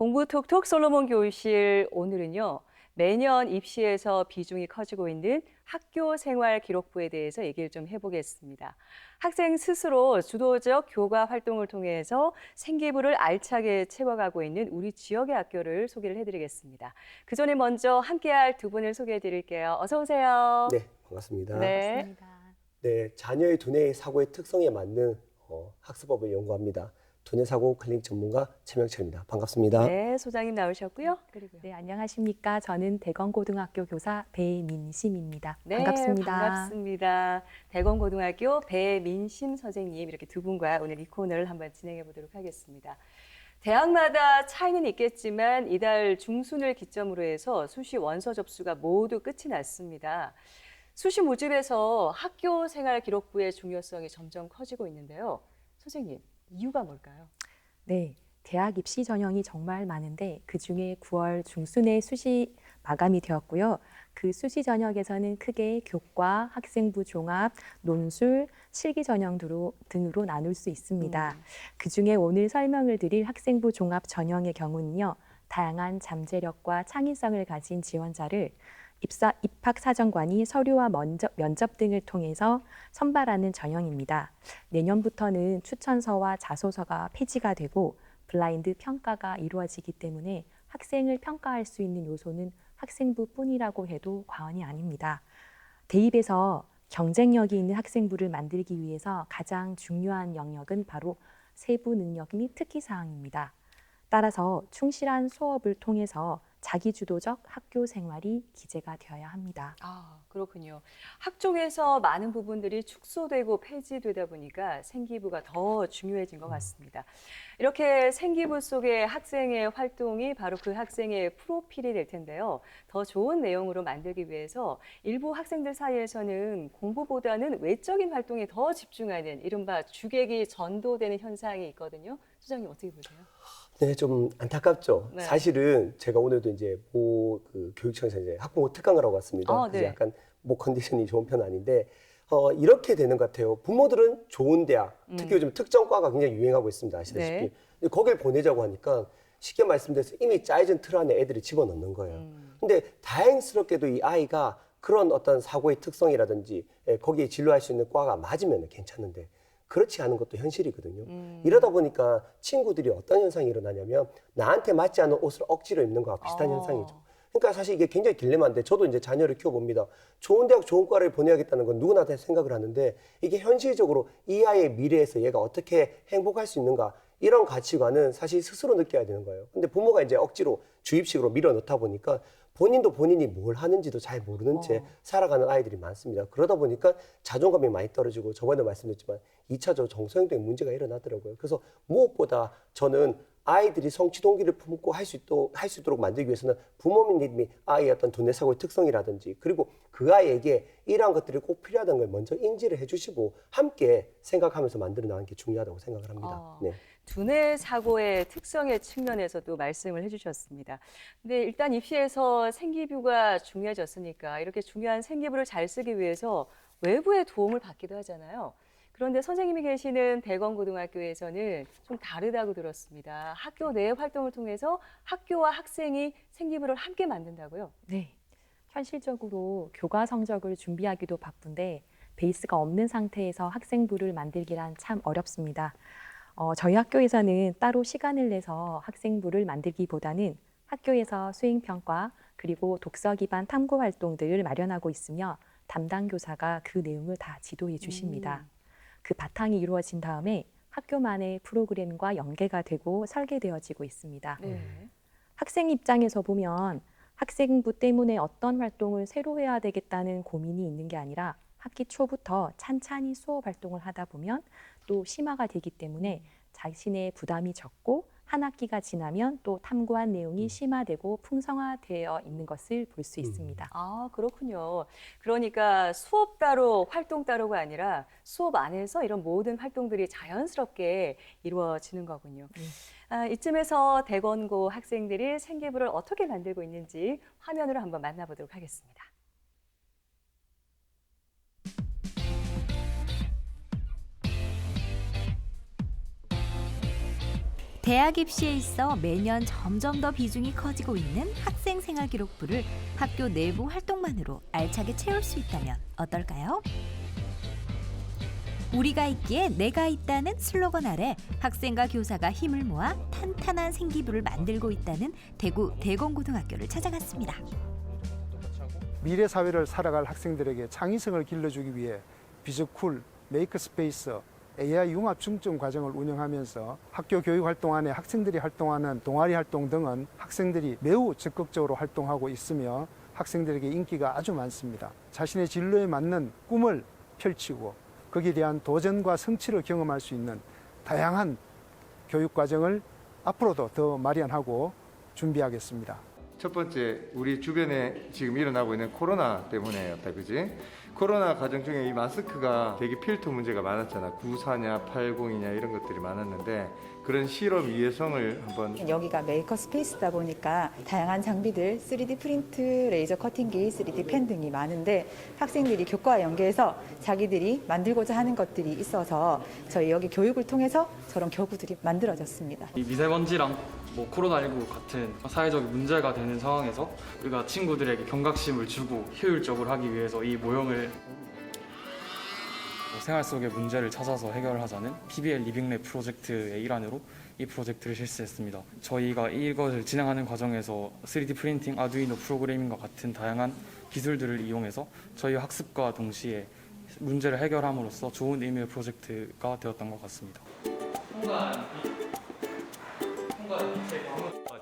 공부 톡톡 솔로몬 교실 오늘은요. 매년 입시에서 비중이 커지고 있는 학교 생활 기록부에 대해서 얘기를 좀 해보겠습니다. 학생 스스로 주도적 교과 활동을 통해서 생기부를 알차게 채워가고 있는 우리 지역의 학교를 소개를 해드리겠습니다. 그 전에 먼저 함께할 두 분을 소개해드릴게요. 어서 오세요. 네, 반갑습니다. 네. 반갑습니다. 네, 자녀의 두뇌 사고의 특성에 맞는 학습법을 연구합니다. 두뇌 사고 클리닉 전문가 최명철입니다. 반갑습니다. 네, 소장님 나오셨고요. 그리고요. 네, 안녕하십니까. 저는 대건고등학교 교사 배민심입니다. 네, 반갑습니다. 반갑습니다. 대건고등학교 배민심 선생님 이렇게 두 분과 오늘 이 코너를 한번 진행해 보도록 하겠습니다. 대학마다 차이는 있겠지만 이달 중순을 기점으로 해서 수시 원서 접수가 모두 끝이 났습니다. 수시 모집에서 학교 생활 기록부의 중요성이 점점 커지고 있는데요. 선생님, 이유가 뭘까요? 네, 대학 입시 전형이 정말 많은데 그중에 9월 중순에 수시 마감이 되었고요. 그 수시 전형에서는 크게 교과, 학생부 종합, 논술, 실기 전형 등으로 나눌 수 있습니다. 그중에 오늘 설명을 드릴 학생부 종합 전형의 경우는요. 다양한 잠재력과 창의성을 가진 지원자를 입학사정관이 서류와 면접 등을 통해서 선발하는 전형입니다. 내년부터는 추천서와 자소서가 폐지가 되고 블라인드 평가가 이루어지기 때문에 학생을 평가할 수 있는 요소는 학생부뿐이라고 해도 과언이 아닙니다. 대입에서 경쟁력이 있는 학생부를 만들기 위해서 가장 중요한 영역은 바로 세부 능력 및 특기사항입니다. 따라서 충실한 수업을 통해서 자기주도적 학교 생활이 기재가 되어야 합니다. 그렇군요. 학종에서 많은 부분들이 축소되고 폐지되다 보니까 생기부가 더 중요해진 것 같습니다. 이렇게 생기부 속의 학생의 활동이 바로 그 학생의 프로필이 될 텐데요. 더 좋은 내용으로 만들기 위해서 일부 학생들 사이에서는 공부보다는 외적인 활동에 더 집중하는 이른바 주객이 전도되는 현상이 있거든요. 소장님 어떻게 보세요? 네, 좀 안타깝죠. 네. 사실은 제가 오늘도 이제 그 교육청에서 이제 학부모 특강을 하고 왔습니다. 그래서 네. 약간 목 컨디션이 좋은 편 아닌데 이렇게 되는 것 같아요. 부모들은 좋은 대학, 특히 요즘 특정과가 굉장히 유행하고 있습니다. 아시다시피. 네. 근데 거길 보내자고 하니까 쉽게 말씀드려서 이미 짜여진 틀 안에 애들이 집어넣는 거예요. 근데 다행스럽게도 이 아이가 그런 어떤 사고의 특성이라든지 거기에 진로할 수 있는 과가 맞으면 괜찮은데 그렇지 않은 것도 현실이거든요. 이러다 보니까 친구들이 어떤 현상이 일어나냐면 나한테 맞지 않은 옷을 억지로 입는 거와 비슷한 현상이죠. 그러니까 사실 이게 굉장히 딜레마인데 저도 이제 자녀를 키워봅니다. 좋은 대학, 좋은 과를 보내야겠다는 건 누구나 다 생각을 하는데 이게 현실적으로 이 아이의 미래에서 얘가 어떻게 행복할 수 있는가 이런 가치관은 사실 스스로 느껴야 되는 거예요. 근데 부모가 이제 억지로 주입식으로 밀어넣다 보니까 본인도 본인이 뭘 하는지도 잘 모르는 채 살아가는 아이들이 많습니다. 그러다 보니까 자존감이 많이 떨어지고 저번에 말씀드렸지만 2차적으로 정서형적인 문제가 일어나더라고요. 그래서 무엇보다 저는 아이들이 성취 동기를 품고 할 수 있도록 만들기 위해서는 부모님이 아이의 어떤 두뇌 사고의 특성이라든지 그리고 그 아이에게 이러한 것들이 꼭 필요하다는 걸 먼저 인지를 해주시고 함께 생각하면서 만들어 나가는 게 중요하다고 생각을 합니다. 네. 두뇌 사고의 특성의 측면에서도 말씀을 해주셨습니다. 근데 일단 입시에서 생기부가 중요해졌으니까 이렇게 중요한 생기부를 잘 쓰기 위해서 외부의 도움을 받기도 하잖아요. 그런데 선생님이 계시는 대건고등학교에서는 좀 다르다고 들었습니다. 학교 내 활동을 통해서 학교와 학생이 생기부를 함께 만든다고요? 네, 현실적으로 교과 성적을 준비하기도 바쁜데 베이스가 없는 상태에서 학생부를 만들기란 참 어렵습니다. 저희 학교에서는 따로 시간을 내서 학생부를 만들기보다는 학교에서 수행평가 그리고 독서 기반 탐구 활동들을 마련하고 있으며 담당 교사가 그 내용을 다 지도해 주십니다. 그 바탕이 이루어진 다음에 학교만의 프로그램과 연계가 되고 설계되어지고 있습니다. 학생 입장에서 보면 학생부 때문에 어떤 활동을 새로 해야 되겠다는 고민이 있는 게 아니라 학기 초부터 찬찬히 수업 활동을 하다 보면 또 심화가 되기 때문에 자신의 부담이 적고 한 학기가 지나면 또 탐구한 내용이 심화되고 풍성화되어 있는 것을 볼 수 있습니다. 그렇군요. 그러니까 수업 따로 활동 따로가 아니라 수업 안에서 이런 모든 활동들이 자연스럽게 이루어지는 거군요. 이쯤에서 대건고 학생들이 생기부를 어떻게 만들고 있는지 화면으로 한번 만나보도록 하겠습니다. 대학 입시에 있어 매년 점점 더 비중이 커지고 있는 학생 생활 기록부를 학교 내부 활동만으로 알차게 채울 수 있다면 어떨까요? 우리가 있기에 내가 있다는 슬로건 아래 학생과 교사가 힘을 모아 탄탄한 생기부를 만들고 있다는 대구 대건고등학교를 찾아갔습니다. 미래 사회를 살아갈 학생들에게 창의성을 길러주기 위해 비즈쿨, 메이크스페이스, AI 융합 중점 과정을 운영하면서 학교 교육 활동 안에 학생들이 활동하는 동아리 활동 등은 학생들이 매우 적극적으로 활동하고 있으며 학생들에게 인기가 아주 많습니다. 자신의 진로에 맞는 꿈을 펼치고 거기에 대한 도전과 성취를 경험할 수 있는 다양한 교육 과정을 앞으로도 더 마련하고 준비하겠습니다. 첫 번째, 우리 주변에 지금 일어나고 있는 코로나 때문에였다, 그지? 코로나 과정 중에 이 마스크가 되게 필터 문제가 많았잖아. 94냐, 80이냐 이런 것들이 많았는데 그런 실험 이해성을 한번 여기가 메이커 스페이스다 보니까 다양한 장비들, 3D 프린트, 레이저 커팅기, 3D 펜 등이 많은데 학생들이 교과와 연계해서 자기들이 만들고자 하는 것들이 있어서 저희 여기 교육을 통해서 저런 교구들이 만들어졌습니다. 이 미세먼지랑 코로나19 같은 사회적 문제가 되는 상황에서 우리가 친구들에게 경각심을 주고 효율적으로 하기 위해서 이 모형을 생활 속의 문제를 찾아서 해결하자는 PBL 리빙랩 프로젝트의 일환으로 이 프로젝트를 실시했습니다. 저희가 이것을 진행하는 과정에서 3D 프린팅, 아두이노 프로그래밍과 같은 다양한 기술들을 이용해서 저희 학습과 동시에 문제를 해결함으로써 좋은 의미의 프로젝트가 되었던 것 같습니다.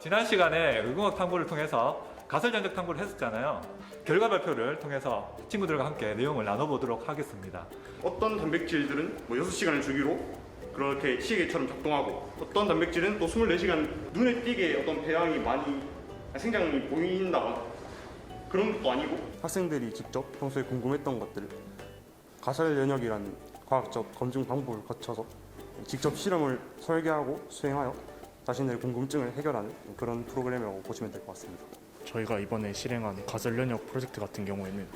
지난 시간에 의공학 탐구를 통해서 가설 전적 탐구를 했었잖아요. 결과 발표를 통해서 친구들과 함께 내용을 나눠보도록 하겠습니다. 어떤 단백질들은 6시간을 주기로 그렇게 시계처럼 작동하고 어떤 단백질은 또 24시간 눈에 띄게 어떤 배양이 많이 생장이 보인다거나 그런 것도 아니고 학생들이 직접 평소에 궁금했던 것들을 가설 연역이라는 과학적 검증 방법을 거쳐서 직접 실험을 설계하고 수행하여 자신들의 궁금증을 해결하는 그런 프로그램이라고 보시면 될 것 같습니다. 저희가 이번에 실행한 가설 연역 프로젝트 같은 경우에는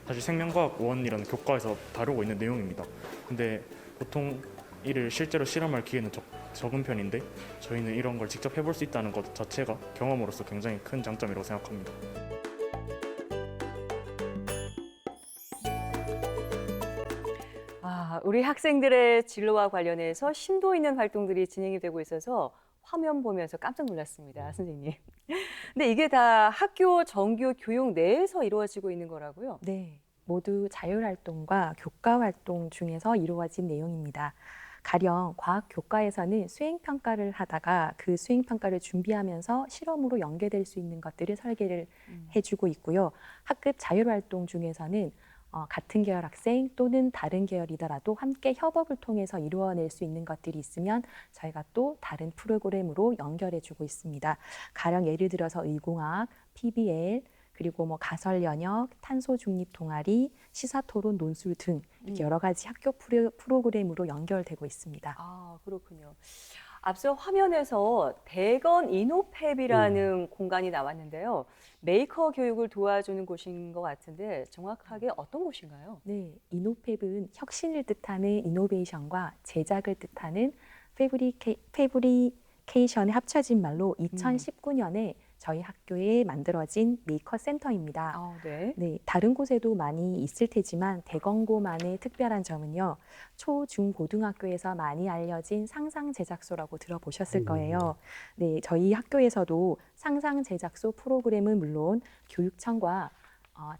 사실 생명과학 1이라는 교과에서 다루고 있는 내용입니다. 근데 보통 이를 실제로 실험할 기회는 적은 편인데 저희는 이런 걸 직접 해볼 수 있다는 것 자체가 경험으로서 굉장히 큰 장점이라고 생각합니다. 우리 학생들의 진로와 관련해서 심도 있는 활동들이 진행이 되고 있어서 화면 보면서 깜짝 놀랐습니다, 선생님. 근데 이게 다 학교 정규 교육 내에서 이루어지고 있는 거라고요? 네, 모두 자율활동과 교과활동 중에서 이루어진 내용입니다. 가령 과학 교과에서는 수행평가를 하다가 그 수행평가를 준비하면서 실험으로 연계될 수 있는 것들을 설계를 해주고 있고요. 학급 자율활동 중에서는 같은 계열 학생 또는 다른 계열이더라도 함께 협업을 통해서 이루어낼 수 있는 것들이 있으면 저희가 또 다른 프로그램으로 연결해주고 있습니다. 가령 예를 들어서 의공학, PBL, 그리고 가설 연역, 탄소 중립 동아리, 시사 토론, 논술 등 이렇게 여러 가지 학교 프로그램으로 연결되고 있습니다. 아, 그렇군요. 앞서 화면에서 대건 이노팹이라는 공간이 나왔는데요. 메이커 교육을 도와주는 곳인 것 같은데 정확하게 어떤 곳인가요? 네, 이노팹은 혁신을 뜻하는 이노베이션과 제작을 뜻하는 패브리케이션의 합쳐진 말로 2019년에 저희 학교에 만들어진 메이커 센터입니다. 네, 다른 곳에도 많이 있을 테지만 대건고만의 특별한 점은요. 초, 중, 고등학교에서 많이 알려진 상상 제작소라고 들어보셨을 거예요. 네, 저희 학교에서도 상상 제작소 프로그램은 물론 교육청과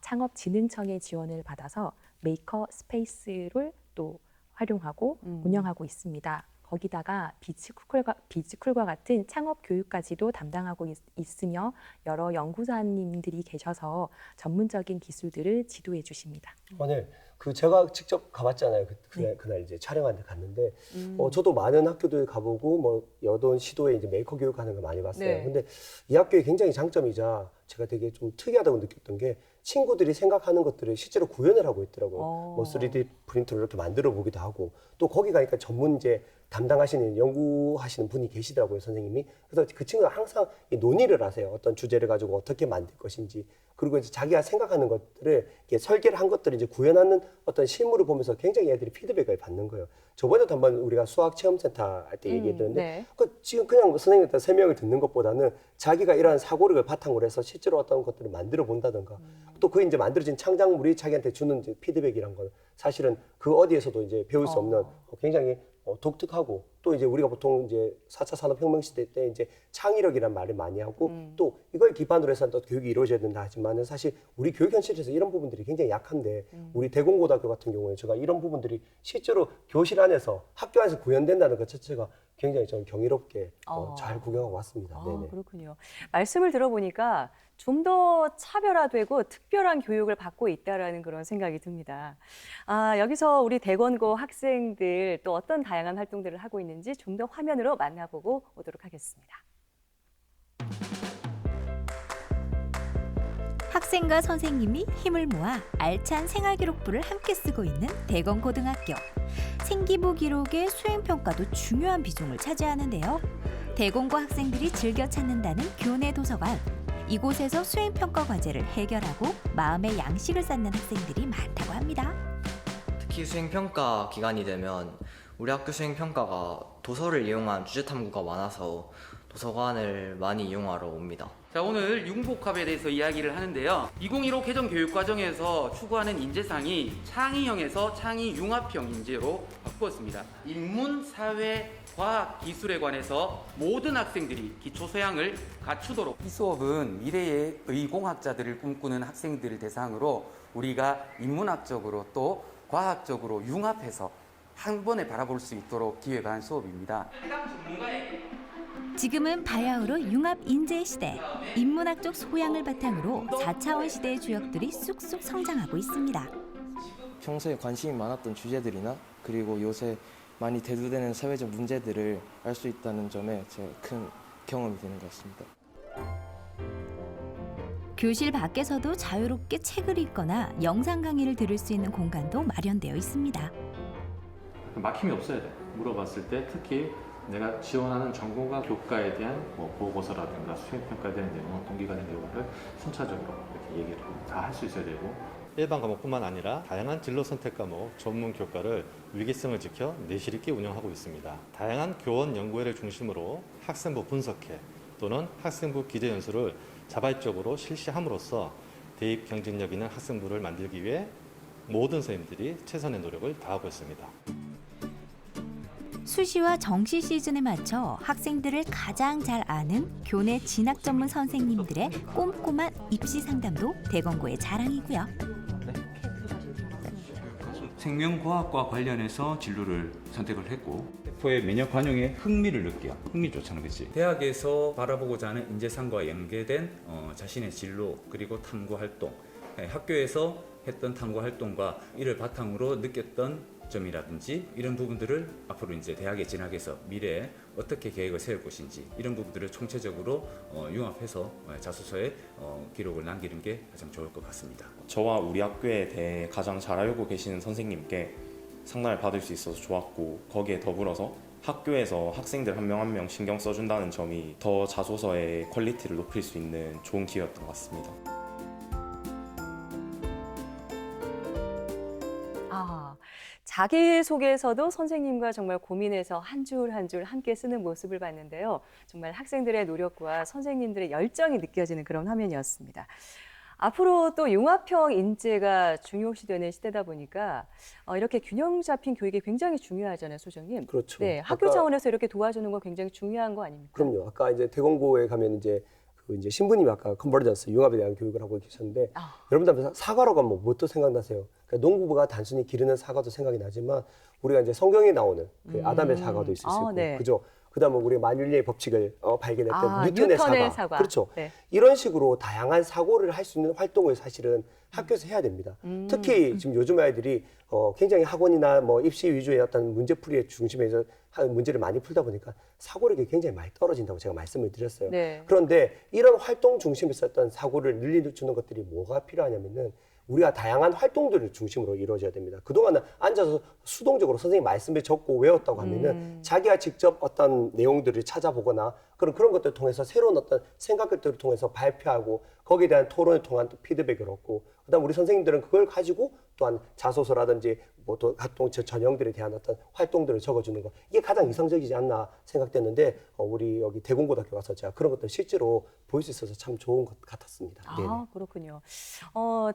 창업진흥청의 지원을 받아서 메이커 스페이스를 또 활용하고 운영하고 있습니다. 거기다가 비즈쿨과 같은 창업 교육까지도 담당하고 있으며 여러 연구사님들이 계셔서 전문적인 기술들을 지도해 주십니다. 네, 제가 직접 가봤잖아요. 그날 이제 촬영하는데 갔는데 저도 많은 학교들 가보고 여던 시도에 이제 메이커 교육하는 거 많이 봤어요. 네. 근데 이 학교의 굉장히 장점이자 제가 되게 좀 특이하다고 느꼈던 게 친구들이 생각하는 것들을 실제로 구현을 하고 있더라고요. 3D 프린터로 이렇게 만들어 보기도 하고 또 거기 가니까 전문 이제 담당하시는 연구하시는 분이 계시더라고요, 선생님이. 그래서 그 친구가 항상 이 논의를 하세요. 어떤 주제를 가지고 어떻게 만들 것인지. 그리고 이제 자기가 생각하는 것들을 이렇게 설계를 한 것들을 이제 구현하는 어떤 실물을 보면서 굉장히 애들이 피드백을 받는 거예요. 저번에도 한번 우리가 수학 체험센터 할 때 얘기했는데 네. 지금 그냥 선생님한테 설명을 듣는 것보다는 자기가 이러한 사고를 바탕으로 해서 실제로 어떤 것들을 만들어 본다든가 또 그 이제 만들어진 창작물이 자기한테 주는 이제 피드백이란 건 사실은 그 어디에서도 이제 배울 수 없는 굉장히 독특하고 또 이제 우리가 보통 이제 4차 산업혁명 시대 때 이제 창의력이란 말을 많이 하고 또 이걸 기반으로 해서 또 교육이 이루어져야 된다 하지만은 사실 우리 교육 현실에서 이런 부분들이 굉장히 약한데 우리 대공고등학교 같은 경우에 제가 이런 부분들이 실제로 교실 안에서 학교 안에서 구현된다는 것 자체가 굉장히 저는 경이롭게 잘 구경하고 왔습니다. 네네. 그렇군요. 말씀을 들어보니까 좀 더 차별화되고 특별한 교육을 받고 있다라는 그런 생각이 듭니다. 여기서 우리 대건고 학생들 또 어떤 다양한 활동들을 하고 있는지 좀 더 화면으로 만나보고 오도록 하겠습니다. 학생과 선생님이 힘을 모아 알찬 생활기록부를 함께 쓰고 있는 대건고등학교. 생기부 기록의 수행평가도 중요한 비중을 차지하는데요. 대공고 학생들이 즐겨 찾는다는 교내 도서관. 이곳에서 수행평가 과제를 해결하고 마음의 양식을 쌓는 학생들이 많다고 합니다. 특히 수행평가 기간이 되면 우리 학교 수행평가가 도서를 이용한 주제탐구가 많아서 도서관을 많이 이용하러 옵니다. 자, 오늘 융복합에 대해서 이야기를 하는데요. 2015 개정 교육과정에서 추구하는 인재상이 창의형에서 창의융합형 인재로 바꾸었습니다. 인문, 사회, 과학, 기술에 관해서 모든 학생들이 기초소양을 갖추도록. 이 수업은 미래의 의공학자들을 꿈꾸는 학생들을 대상으로 우리가 인문학적으로 또 과학적으로 융합해서 한 번에 바라볼 수 있도록 기획한 수업입니다. 지금은 바야흐로 융합 인재 시대. 인문학적 소양을 바탕으로 4차원 시대의 주역들이 쑥쑥 성장하고 있습니다. 평소에 관심이 많았던 주제들이나 그리고 요새 많이 대두되는 사회적 문제들을 알 수 있다는 점에 제가 큰 경험이 되는 것 같습니다. 교실 밖에서도 자유롭게 책을 읽거나 영상 강의를 들을 수 있는 공간도 마련되어 있습니다. 막힘이 없어야 돼. 물어봤을 때 특히 내가 지원하는 전공과 교과에 대한 보고서라든가 수행평가에 대한 내용, 동기가 된 내용을 순차적으로 이렇게 얘기를 다 할 수 있어야 되고 일반 과목뿐만 아니라 다양한 진로 선택 과목, 전문 교과를 위기성을 지켜 내실 있게 운영하고 있습니다. 다양한 교원 연구회를 중심으로 학생부 분석회 또는 학생부 기재 연수를 자발적으로 실시함으로써 대입 경쟁력 있는 학생부를 만들기 위해 모든 선생님들이 최선의 노력을 다하고 있습니다. 수시와 정시 시즌에 맞춰 학생들을 가장 잘 아는 교내 진학 전문 선생님들의 꼼꼼한 입시 상담도 대건고의 자랑이고요. 생명과학과 관련해서 진로를 선택을 했고 의 면역 관용에 흥미를 느껴. 흥미 좋잖아, 그렇지? 대학에서 바라보고자 하는 인재상과 연계된 자신의 진로 그리고 탐구 활동, 학교에서 했던 탐구 활동과 이를 바탕으로 느꼈던 점이라든지 이런 부분들을 앞으로 이제 대학에 진학해서 미래에 어떻게 계획을 세울 것인지 이런 부분들을 총체적으로 융합해서 자소서에 기록을 남기는 게 가장 좋을 것 같습니다. 저와 우리 학교에 대해 가장 잘 알고 계시는 선생님께 상담을 받을 수 있어서 좋았고 거기에 더불어서 학교에서 학생들 한 명 한 명 신경 써준다는 점이 더 자소서의 퀄리티를 높일 수 있는 좋은 기회였던 것 같습니다. 자기소개서도 선생님과 정말 고민해서 한 줄 한 줄 함께 쓰는 모습을 봤는데요. 정말 학생들의 노력과 선생님들의 열정이 느껴지는 그런 화면이었습니다. 앞으로 또 융합형 인재가 중요시되는 시대다 보니까 이렇게 균형 잡힌 교육이 굉장히 중요하잖아요, 소장님. 그렇죠. 네, 학교 차원에서 이렇게 도와주는 건 굉장히 중요한 거 아닙니까? 그럼요. 아까 이제 대공고에 가면 이제 신부님이 아까 컨버전스 융합에 대한 교육을 하고 계셨는데 여러분들 사과라고 하면 뭐부터 생각나세요? 그러니까 농부가 단순히 기르는 사과도 생각이 나지만 우리가 이제 성경에 나오는 그 아담의 사과도 있을 수 있고, 네. 그죠? 그다음에 우리가 만윤리의 법칙을 발견했던 뉴턴의 사과. 그렇죠. 네. 이런 식으로 다양한 사고를 할 수 있는 활동을 사실은 학교에서 해야 됩니다. 특히 지금 요즘 아이들이 굉장히 학원이나 뭐 입시 위주의 어떤 문제풀이의 중심에서 문제를 많이 풀다 보니까 사고력이 굉장히 많이 떨어진다고 제가 말씀을 드렸어요. 네. 그런데 이런 활동 중심에서 어떤 사고를 늘려주는 것들이 뭐가 필요하냐면은 우리가 다양한 활동들을 중심으로 이루어져야 됩니다. 그동안은 앉아서 수동적으로 선생님 말씀을 적고 외웠다고 하면은 자기가 직접 어떤 내용들을 찾아보거나 그런 것들을 통해서 새로운 어떤 생각들을 통해서 발표하고 거기에 대한 토론을 통한 또 피드백을 얻고 그다음 우리 선생님들은 그걸 가지고 또한 자소서라든지 뭐 또 활동 전형들에 대한 어떤 활동들을 적어주는 거 이게 가장 이상적이지 않나 생각됐는데 우리 여기 대공고등학교 가서 제가 그런 것들 실제로 볼 수 있어서 참 좋은 것 같았습니다. 아, 그렇군요.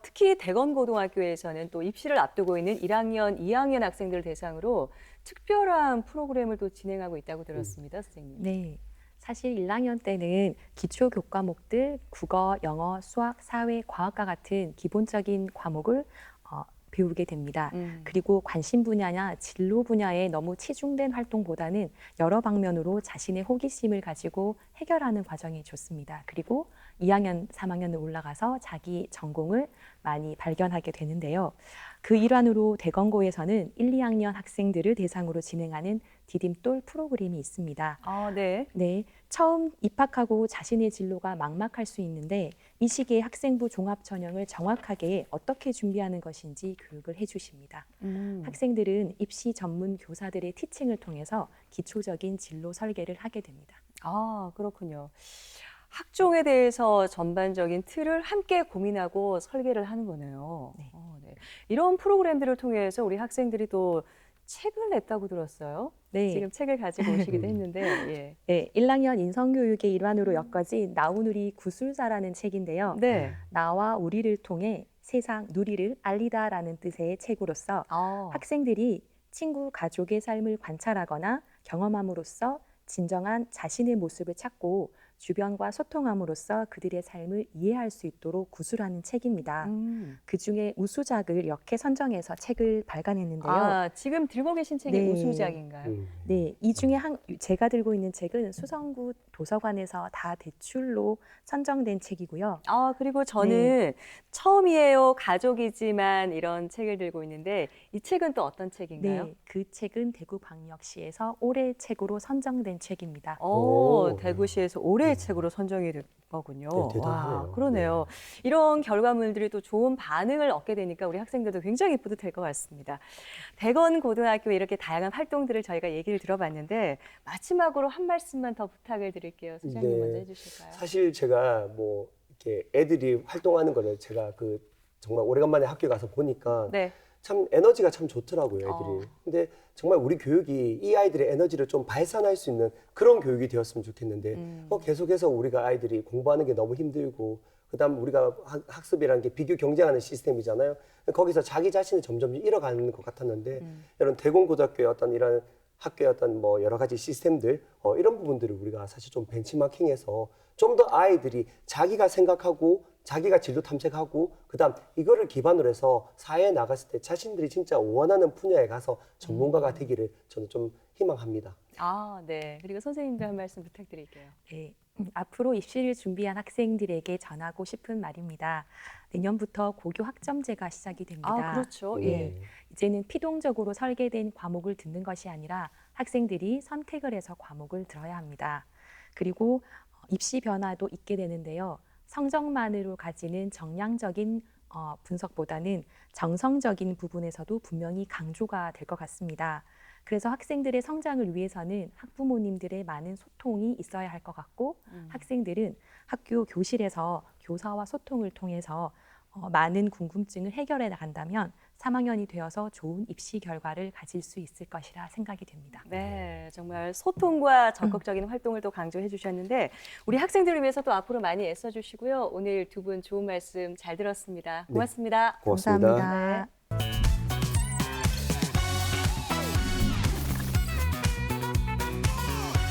특히 대건고등학교에서는 또 입시를 앞두고 있는 1학년, 2학년 학생들 대상으로 특별한 프로그램을 또 진행하고 있다고 들었습니다, 선생님. 네. 사실 1학년 때는 기초 교과목들 국어, 영어, 수학, 사회, 과학과 같은 기본적인 과목을 배우게 됩니다. 그리고 관심 분야나 진로 분야에 너무 치중된 활동보다는 여러 방면으로 자신의 호기심을 가지고 해결하는 과정이 좋습니다. 그리고 2학년, 3학년을 올라가서 자기 전공을 많이 발견하게 되는데요. 그 일환으로 대건고에서는 1, 2학년 학생들을 대상으로 진행하는 디딤돌 프로그램이 있습니다. 네. 네, 처음 입학하고 자신의 진로가 막막할 수 있는데 이 시기에 학생부 종합 전형을 정확하게 어떻게 준비하는 것인지 교육을 해주십니다. 학생들은 입시 전문 교사들의 티칭을 통해서 기초적인 진로 설계를 하게 됩니다. 아, 그렇군요. 학종에 대해서 전반적인 틀을 함께 고민하고 설계를 하는 거네요. 네. 네. 이런 프로그램들을 통해서 우리 학생들이 또 책을 냈다고 들었어요. 네. 지금 책을 가지고 오시기도 했는데. 예. 네, 1학년 인성교육의 일환으로 엮어진 나우누리 구술사라는 책인데요. 네. 나와 우리를 통해 세상 누리를 알리다라는 뜻의 책으로서 학생들이 친구, 가족의 삶을 관찰하거나 경험함으로써 진정한 자신의 모습을 찾고 주변과 소통함으로써 그들의 삶을 이해할 수 있도록 구술하는 책입니다. 그중에 우수작을 이렇게 선정해서 책을 발간했는데요. 지금 들고 계신 책이 우수작인가요? 네, 이 중에 제가 들고 있는 책은 수성구 도서관에서 다 대출로 선정된 책이고요. 그리고 저는 처음이에요. 가족이지만 이런 책을 들고 있는데 이 책은 또 어떤 책인가요? 네, 그 책은 대구광역시에서 올해 책으로 선정된 책입니다. 대구시에서 올해의 책으로 선정이 된 거군요. 네, 대단하네요. 와, 그러네요. 이런 결과물들이 또 좋은 반응을 얻게 되니까 우리 학생들도 굉장히 뿌듯할 것 같습니다. 대건고등학교에 이렇게 다양한 활동들을 저희가 얘기를 들어봤는데 마지막으로 한 말씀만 더 부탁을 드릴게요. 소장님 먼저 해주실까요? 사실 제가 뭐 이렇게 애들이 활동하는 거를 제가 정말 오래간만에 학교에 가서 보니까 참 에너지가 참 좋더라고요, 애들이. 근데 정말 우리 교육이 이 아이들의 에너지를 좀 발산할 수 있는 그런 교육이 되었으면 좋겠는데 계속해서 우리가 아이들이 공부하는 게 너무 힘들고 그다음 우리가 학습이라는 게 비교 경쟁하는 시스템이잖아요. 거기서 자기 자신을 점점 잃어가는 것 같았는데 이런 대공고등학교의 어떤 이런 학교의 어떤 뭐 여러 가지 시스템들 이런 부분들을 우리가 사실 좀 벤치마킹해서 좀 더 아이들이 자기가 생각하고 자기가 진로 탐색하고 그다음 이거를 기반으로 해서 사회에 나갔을 때 자신들이 진짜 원하는 분야에 가서 전문가가 되기를 저는 좀 희망합니다. 네. 그리고 선생님도 한 말씀 부탁드릴게요. 네. 앞으로 입시를 준비한 학생들에게 전하고 싶은 말입니다. 내년부터 고교 학점제가 시작이 됩니다. 그렇죠. 예. 이제는 피동적으로 설계된 과목을 듣는 것이 아니라 학생들이 선택을 해서 과목을 들어야 합니다. 그리고 입시 변화도 있게 되는데요. 성적만으로 가지는 정량적인 분석보다는 정성적인 부분에서도 분명히 강조가 될 것 같습니다. 그래서 학생들의 성장을 위해서는 학부모님들의 많은 소통이 있어야 할 것 같고 학생들은 학교 교실에서 교사와 소통을 통해서 많은 궁금증을 해결해 나간다면 3학년이 되어서 좋은 입시 결과를 가질 수 있을 것이라 생각이 됩니다. 네, 정말 소통과 적극적인 활동을 또 강조해 주셨는데 우리 학생들을 위해서 또 앞으로 많이 애써 주시고요. 오늘 두 분 좋은 말씀 잘 들었습니다. 고맙습니다. 고맙습니다. 감사합니다. 네.